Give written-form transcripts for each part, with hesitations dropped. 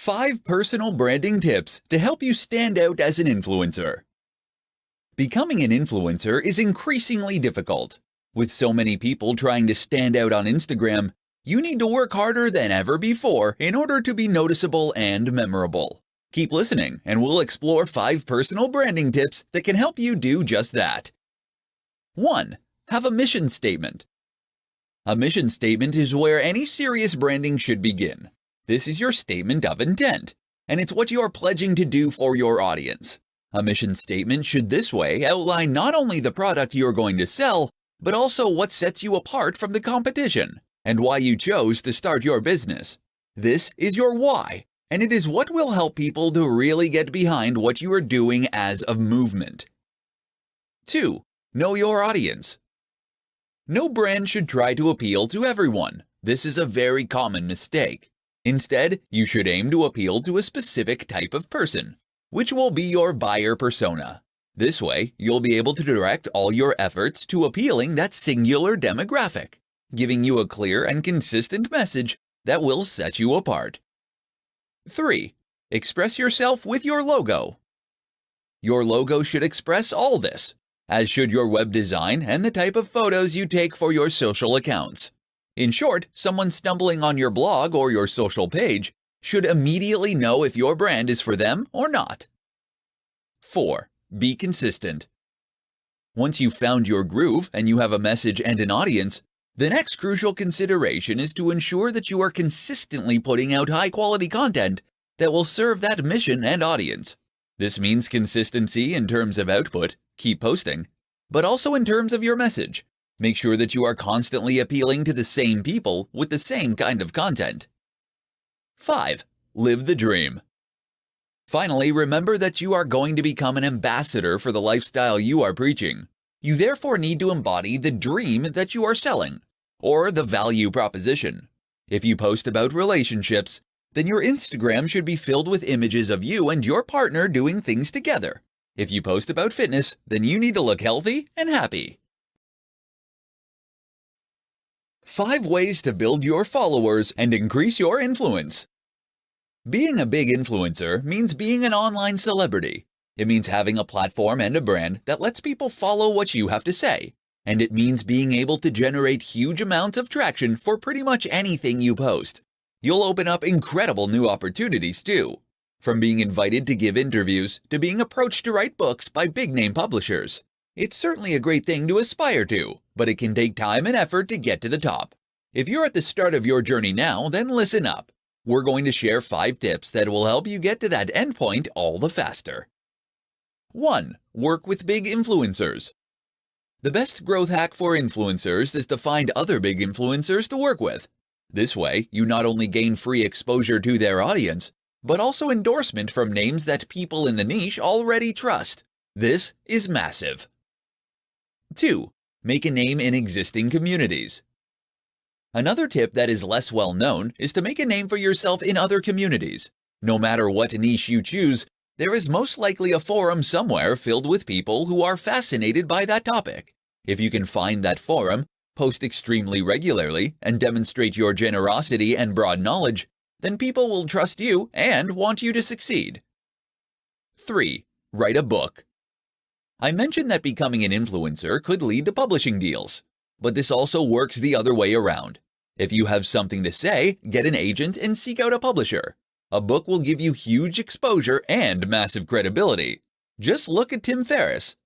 5 personal branding tips to help you stand out as an influencer. Becoming an influencer is increasingly difficult. With so many people trying to stand out on Instagram, you need to work harder than ever before in order to be noticeable and memorable. Keep listening, and we'll explore 5 personal branding tips that can help you do just that. 1. Have a mission statement. A mission statement is where any serious branding should begin. This is your statement of intent, and it's what you are pledging to do for your audience. A mission statement should this way outline not only the product you're going to sell, but also what sets you apart from the competition, and why you chose to start your business. This is your why, and it is what will help people to really get behind what you are doing as a movement. 2. Know your audience. No brand should try to appeal to everyone. This is a very common mistake. Instead, you should aim to appeal to a specific type of person, which will be your buyer persona. This way, you'll be able to direct all your efforts to appealing that singular demographic, giving you a clear and consistent message that will set you apart. 3. Express yourself with your logo. Your logo should express all this, as should your web design and the type of photos you take for your social accounts. In short, someone stumbling on your blog or your social page should immediately know if your brand is for them or not. 4. Be consistent. Once you've found your groove and you have a message and an audience, the next crucial consideration is to ensure that you are consistently putting out high-quality content that will serve that mission and audience. This means consistency in terms of output, keep posting, but also in terms of your message. Make sure that you are constantly appealing to the same people with the same kind of content. 5. Live the dream. Finally, remember that you are going to become an ambassador for the lifestyle you are preaching. You therefore need to embody the dream that you are selling, or the value proposition. If you post about relationships, then your Instagram should be filled with images of you and your partner doing things together. If you post about fitness, then you need to look healthy and happy. 5 ways to build your followers and increase your influence. Being a big influencer means being an online celebrity. It means having a platform and a brand that lets people follow what you have to say. And it means being able to generate huge amounts of traction for pretty much anything you post. You'll open up incredible new opportunities too. From being invited to give interviews to being approached to write books by big-name publishers. It's certainly a great thing to aspire to, but it can take time and effort to get to the top. If you're at the start of your journey now, then listen up. We're going to share 5 tips that will help you get to that endpoint all the faster. 1. Work with big influencers. The best growth hack for influencers is to find other big influencers to work with. This way, you not only gain free exposure to their audience, but also endorsement from names that people in the niche already trust. This is massive. 2. Make a name in existing communities. Another tip that is less well known is to make a name for yourself in other communities. No matter what niche you choose, there is most likely a forum somewhere filled with people who are fascinated by that topic. If you can find that forum, post extremely regularly, and demonstrate your generosity and broad knowledge, then people will trust you and want you to succeed. 3. Write a book. I mentioned that becoming an influencer could lead to publishing deals, but this also works the other way around. If you have something to say, get an agent and seek out a publisher. A book will give you huge exposure and massive credibility. Just look at Tim Ferriss.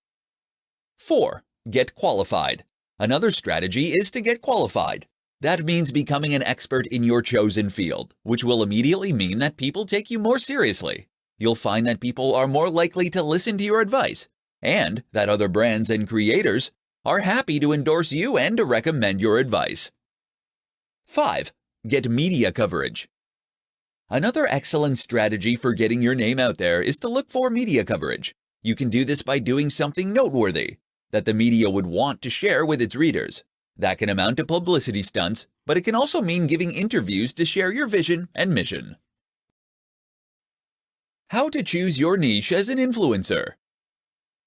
4. Get qualified. Another strategy is to get qualified. That means becoming an expert in your chosen field, which will immediately mean that people take you more seriously. You'll find that people are more likely to listen to your advice, and that other brands and creators are happy to endorse you and to recommend your advice. 5. Get media coverage. Another excellent strategy for getting your name out there is to look for media coverage. You can do this by doing something noteworthy that the media would want to share with its readers. That can amount to publicity stunts, but it can also mean giving interviews to share your vision and mission. How to choose your niche as an influencer.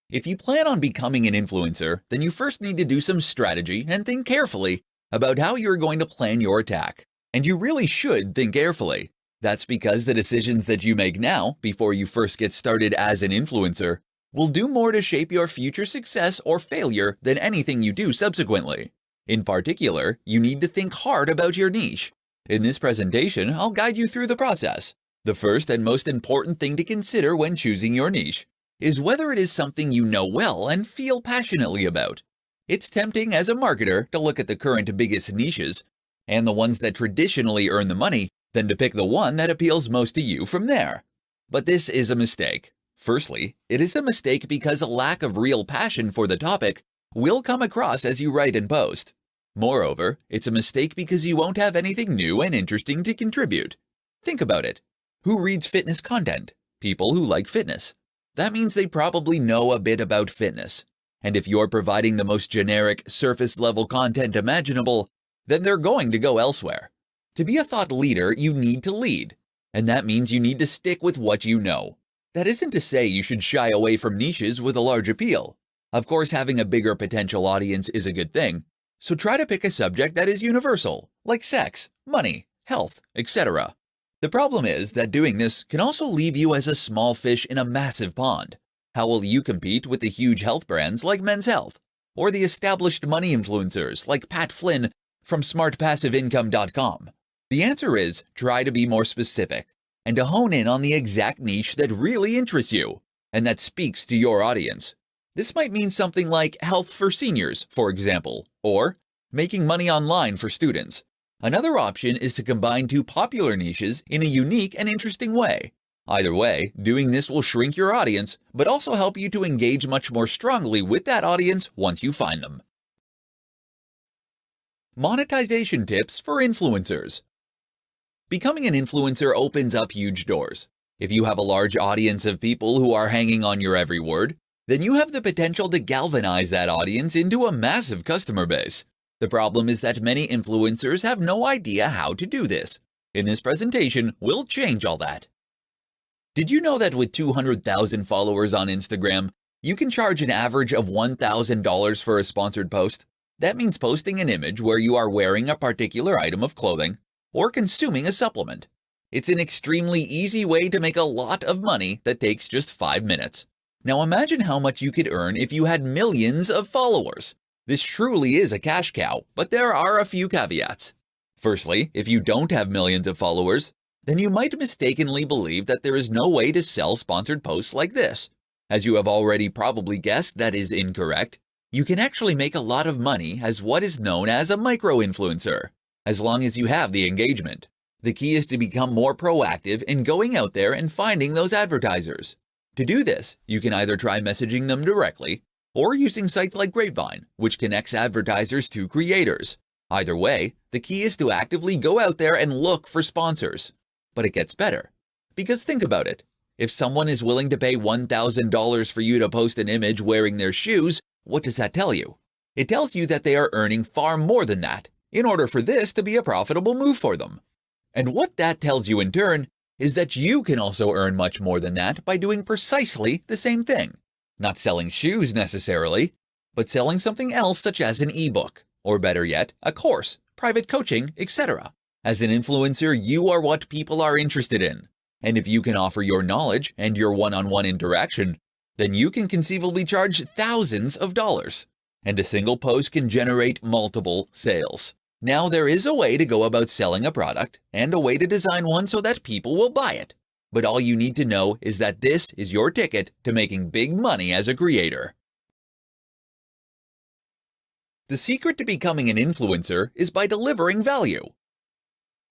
If you plan on becoming an influencer, then you first need to do some strategy and think carefully about how you're going to plan your attack. And you really should think carefully. That's because the decisions that you make now, before you first get started as an influencer, will do more to shape your future success or failure than anything you do subsequently. In particular, you need to think hard about your niche. In this presentation, I'll guide you through the process. The first and most important thing to consider when choosing your niche is whether it is something you know well and feel passionately about. It's tempting as a marketer to look at the current biggest niches and the ones that traditionally earn the money, then to pick the one that appeals most to you from there. But this is a mistake. Firstly, it is a mistake because a lack of real passion for the topic will come across as you write and post. Moreover, it's a mistake because you won't have anything new and interesting to contribute. Think about it. Who reads fitness content? People who like fitness. That means they probably know a bit about fitness. And if you're providing the most generic, surface-level content imaginable, then they're going to go elsewhere. To be a thought leader, you need to lead. And that means you need to stick with what you know. That isn't to say you should shy away from niches with a large appeal. Of course, having a bigger potential audience is a good thing. So try to pick a subject that is universal, like sex, money, health, etc. The problem is that doing this can also leave you as a small fish in a massive pond. How will you compete with the huge health brands like Men's Health, or the established money influencers like Pat Flynn from smartpassiveincome.com? The answer is try to be more specific and to hone in on the exact niche that really interests you and that speaks to your audience. This might mean something like health for seniors, for example, or making money online for students. Another option is to combine two popular niches in a unique and interesting way. Either way, doing this will shrink your audience, but also help you to engage much more strongly with that audience once you find them. Monetization tips for influencers. Becoming an influencer opens up huge doors. If you have a large audience of people who are hanging on your every word, then you have the potential to galvanize that audience into a massive customer base. The problem is that many influencers have no idea how to do this. In this presentation, we'll change all that. Did you know that with 200,000 followers on Instagram, you can charge an average of $1,000 for a sponsored post? That means posting an image where you are wearing a particular item of clothing or consuming a supplement. It's an extremely easy way to make a lot of money that takes just 5 minutes. Now imagine how much you could earn if you had millions of followers. This truly is a cash cow, but there are a few caveats. Firstly, if you don't have millions of followers, then you might mistakenly believe that there is no way to sell sponsored posts like this. As you have already probably guessed, that is incorrect. You can actually make a lot of money as what is known as a micro-influencer, as long as you have the engagement. The key is to become more proactive in going out there and finding those advertisers. To do this, you can either try messaging them directly or using sites like GrowwPoint, which connects advertisers to creators. Either way, the key is to actively go out there and look for sponsors. But it gets better. Because think about it. If someone is willing to pay $1,000 for you to post an image wearing their shoes, what does that tell you? It tells you that they are earning far more than that in order for this to be a profitable move for them. And what that tells you in turn is that you can also earn much more than that by doing precisely the same thing. Not selling shoes necessarily, but selling something else such as an ebook, or better yet, a course, private coaching, etc. As an influencer, you are what people are interested in. And if you can offer your knowledge and your one-on-one interaction, then you can conceivably charge thousands of dollars. And a single post can generate multiple sales. Now there is a way to go about selling a product and a way to design one so that people will buy it. But all you need to know is that this is your ticket to making big money as a creator. The secret to becoming an influencer is by delivering value.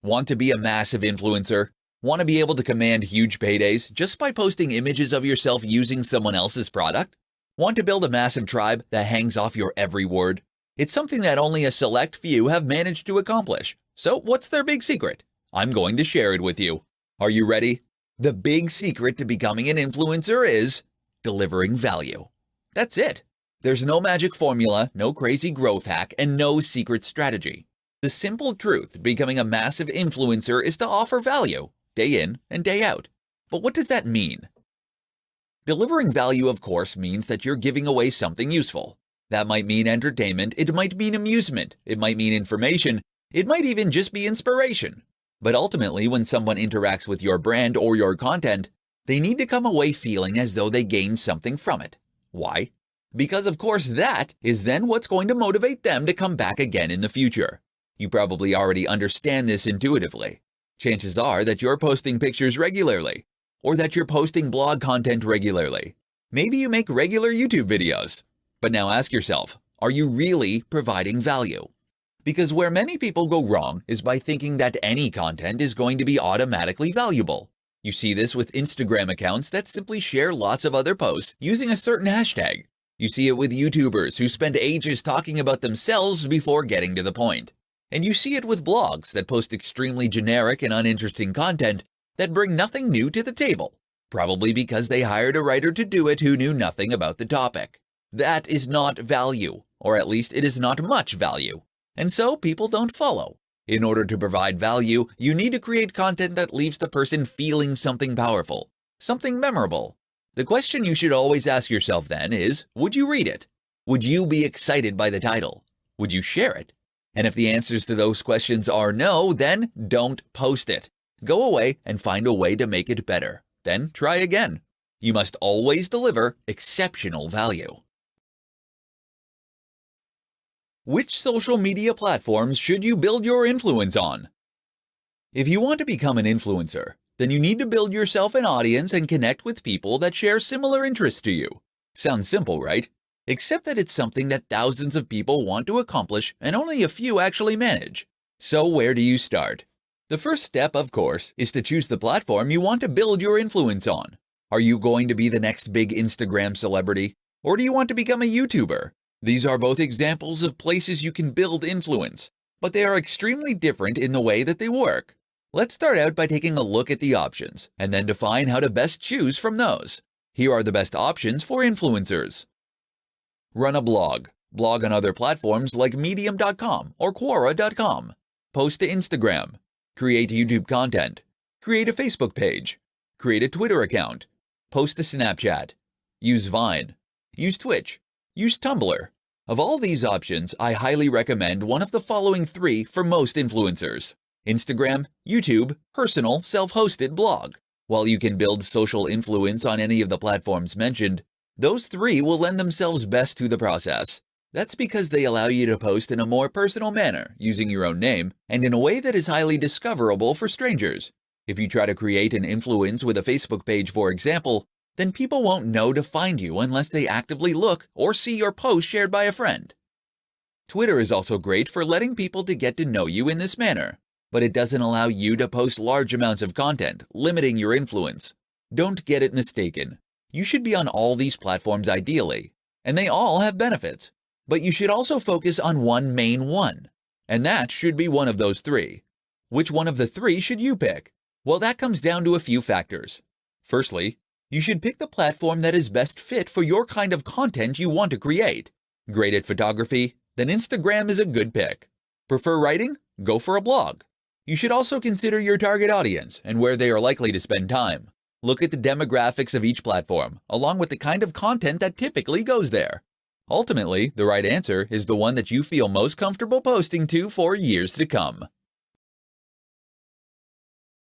Want to be a massive influencer? Want to be able to command huge paydays just by posting images of yourself using someone else's product? Want to build a massive tribe that hangs off your every word? It's something that only a select few have managed to accomplish. So what's their big secret? I'm going to share it with you. Are you ready? The big secret to becoming an influencer is delivering value. That's it. There's no magic formula, no crazy growth hack, and no secret strategy. The simple truth becoming a massive influencer is to offer value, day in and day out. But what does that mean? Delivering value, of course, means that you're giving away something useful. That might mean entertainment, it might mean amusement, it might mean information, it might even just be inspiration. But ultimately, when someone interacts with your brand or your content, they need to come away feeling as though they gained something from it. Why? Because of course that is then what's going to motivate them to come back again in the future. You probably already understand this intuitively. Chances are that you're posting pictures regularly, or that you're posting blog content regularly. Maybe you make regular YouTube videos. But now ask yourself, are you really providing value? Because where many people go wrong is by thinking that any content is going to be automatically valuable. You see this with Instagram accounts that simply share lots of other posts using a certain hashtag. You see it with YouTubers who spend ages talking about themselves before getting to the point. And you see it with blogs that post extremely generic and uninteresting content that bring nothing new to the table, probably because they hired a writer to do it who knew nothing about the topic. That is not value, or at least it is not much value. And so people don't follow. In order to provide value, you need to create content that leaves the person feeling something powerful, something memorable. The question you should always ask yourself then is, would you read it? Would you be excited by the title? Would you share it? And if the answers to those questions are no, then don't post it. Go away and find a way to make it better. Then try again. You must always deliver exceptional value. Which social media platforms should you build your influence on? If you want to become an influencer, then you need to build yourself an audience and connect with people that share similar interests to you. Sounds simple, right? Except that it's something that thousands of people want to accomplish and only a few actually manage. So where do you start? The first step, of course, is to choose the platform you want to build your influence on. Are you going to be the next big Instagram celebrity? Or do you want to become a YouTuber? These are both examples of places you can build influence, but they are extremely different in the way that they work. Let's start out by taking a look at the options, and then define how to best choose from those. Here are the best options for influencers. Run a blog. Blog on other platforms like medium.com or quora.com. Post to Instagram. Create YouTube content. Create a Facebook page. Create a Twitter account. Post to Snapchat. Use Vine. Use Twitch. Use Tumblr. Of all these options, I highly recommend one of the following 3 for most influencers: Instagram, YouTube, personal, self-hosted blog. While you can build social influence on any of the platforms mentioned, those 3 will lend themselves best to the process. That's because they allow you to post in a more personal manner, using your own name, and in a way that is highly discoverable for strangers. If you try to create an influence with a Facebook page, for example, then people won't know to find you unless they actively look or see your post shared by a friend. Twitter is also great for letting people to get to know you in this manner, but it doesn't allow you to post large amounts of content, limiting your influence. Don't get it mistaken. You should be on all these platforms ideally, and they all have benefits, but you should also focus on one main one, and that should be one of those 3. Which one of the 3 should you pick? Well, that comes down to a few factors. Firstly, you should pick the platform that is best fit for your kind of content you want to create. Great at photography? Then Instagram is a good pick. Prefer writing? Go for a blog. You should also consider your target audience and where they are likely to spend time. Look at the demographics of each platform, along with the kind of content that typically goes there. Ultimately, the right answer is the one that you feel most comfortable posting to for years to come.